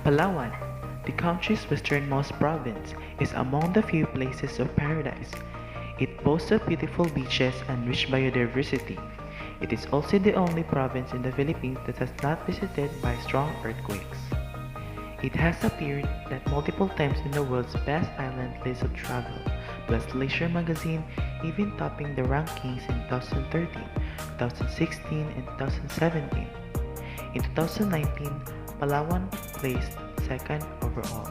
Palawan, the country's westernmost province, is among the few places of paradise. It boasts of beautiful beaches and rich biodiversity. It is also the only province in the Philippines that has not visited by strong earthquakes. It has appeared at multiple times in the world's best island list of travel, plus Leisure magazine even topping the rankings in 2013, 2016, and 2017. In 2019, Palawan placed second overall.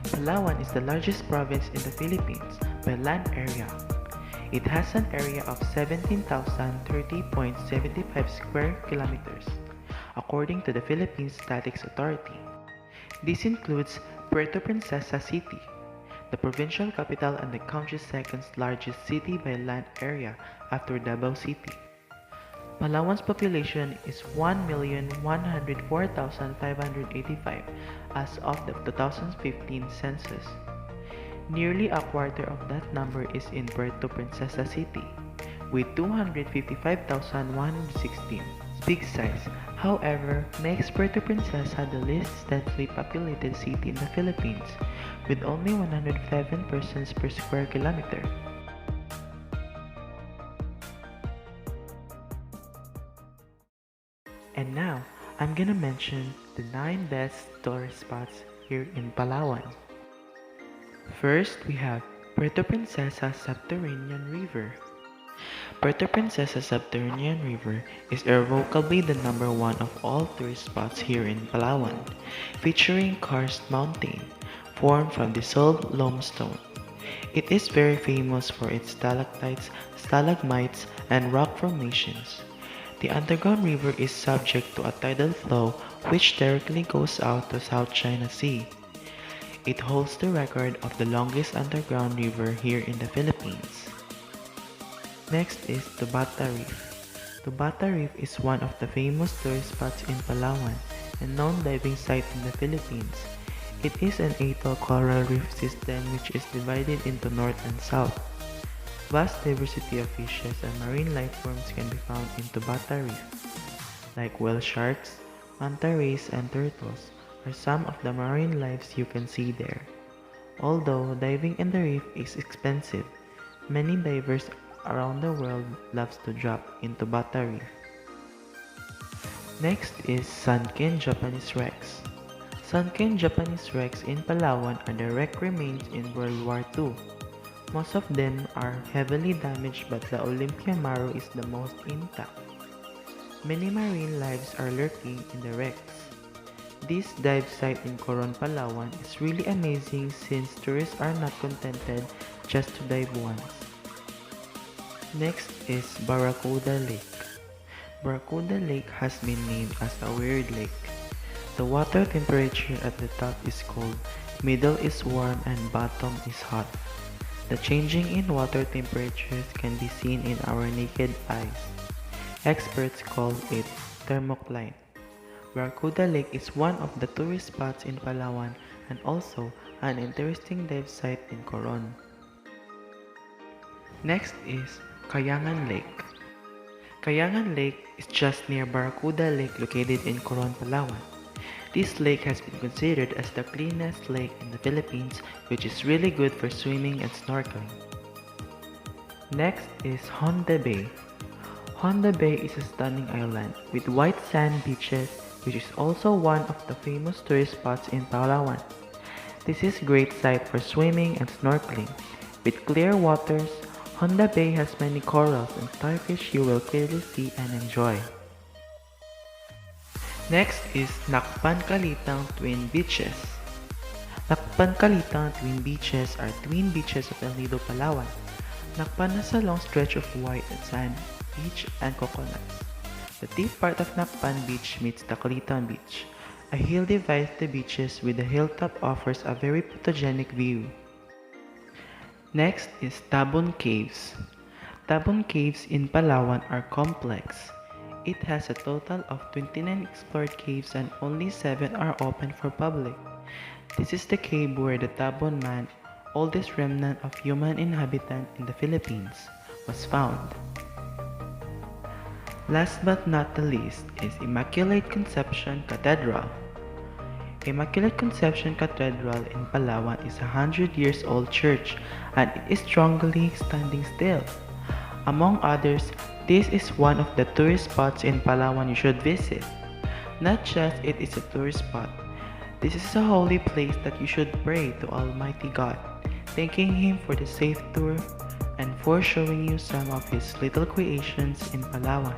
Palawan is the largest province in the Philippines by land area. It has an area of 17,030.75 square kilometers, according to the Philippine Statistics Authority. This includes Puerto Princesa City, the provincial capital and the country's second largest city by land area after Davao City. Palawan's population is 1,104,585 as of the 2015 census. Nearly a quarter of that number is in Puerto Princesa City, with 255,116. Big size, however, makes Puerto Princesa the least densely populated city in the Philippines, with only 107 persons per square kilometer. And now, I'm gonna mention the 9 best tourist spots here in Palawan. First, we have Puerto Princesa Subterranean River. Puerto Princesa Subterranean River is irrevocably the number one of all tourist spots here in Palawan, featuring karst mountain, formed from dissolved limestone. It is very famous for its stalactites, stalagmites, and rock formations. The underground river is subject to a tidal flow which directly goes out to South China Sea. It holds the record of the longest underground river here in the Philippines. Next is Tubata Reef. Tubata Reef is one of the famous tourist spots in Palawan and known diving site in the Philippines. It is an atoll coral reef system which is divided into north and south. Vast diversity of fishes and marine life forms can be found in Tubata Reef, like whale sharks, manta rays, and turtles are some of the marine lives you can see there. Although diving in the reef is expensive, many divers around the world loves to drop into Tubata Reef. Next is sunken Japanese wrecks. Sunken Japanese wrecks in Palawan are the wreck remains in World War II. Most of them are heavily damaged, but the Olympia Maru is the most intact. Many marine lives are lurking in the wrecks. This dive site in Coron, Palawan is really amazing since tourists are not contented just to dive once. Next is Barracuda Lake. Barracuda Lake has been named as a weird lake. The water temperature at the top is cold, middle is warm, and bottom is hot. The changing in water temperatures can be seen in our naked eyes. Experts call it thermocline. Barracuda Lake is one of the tourist spots in Palawan and also an interesting dive site in Coron. Next is Kayangan Lake. Kayangan Lake is just near Barracuda Lake located in Coron, Palawan. This lake has been considered as the cleanest lake in the Philippines, which is really good for swimming and snorkeling. Next is Honda Bay. Honda Bay is a stunning island with white sand beaches, which is also one of the famous tourist spots in Palawan. This is a great site for swimming and snorkeling. With clear waters, Honda Bay has many corals and starfish you will clearly see and enjoy. Next is Nakpan Kalitang Twin Beaches. Nakpan Kalitang Twin Beaches are twin beaches of El Nido, Palawan. Nakpan has a long stretch of white sand beach and coconuts. The deep part of Nakpan Beach meets the Kalitang Beach. A hill divides the beaches with the hilltop offers a very photogenic view. Next is Tabon Caves. Tabon Caves in Palawan are complex. It has a total of 29 explored caves and only 7 are open for public. This is the cave where the Tabon man, oldest remnant of human inhabitant in the Philippines, was found. Last but not the least is Immaculate Conception Cathedral. Immaculate Conception Cathedral in Palawan is a 100 years old church and it is strongly standing still. Among others, this is one of the tourist spots in Palawan you should visit. Not just it is a tourist spot, this is a holy place that you should pray to Almighty God, thanking Him for the safe tour and for showing you some of His little creations in Palawan.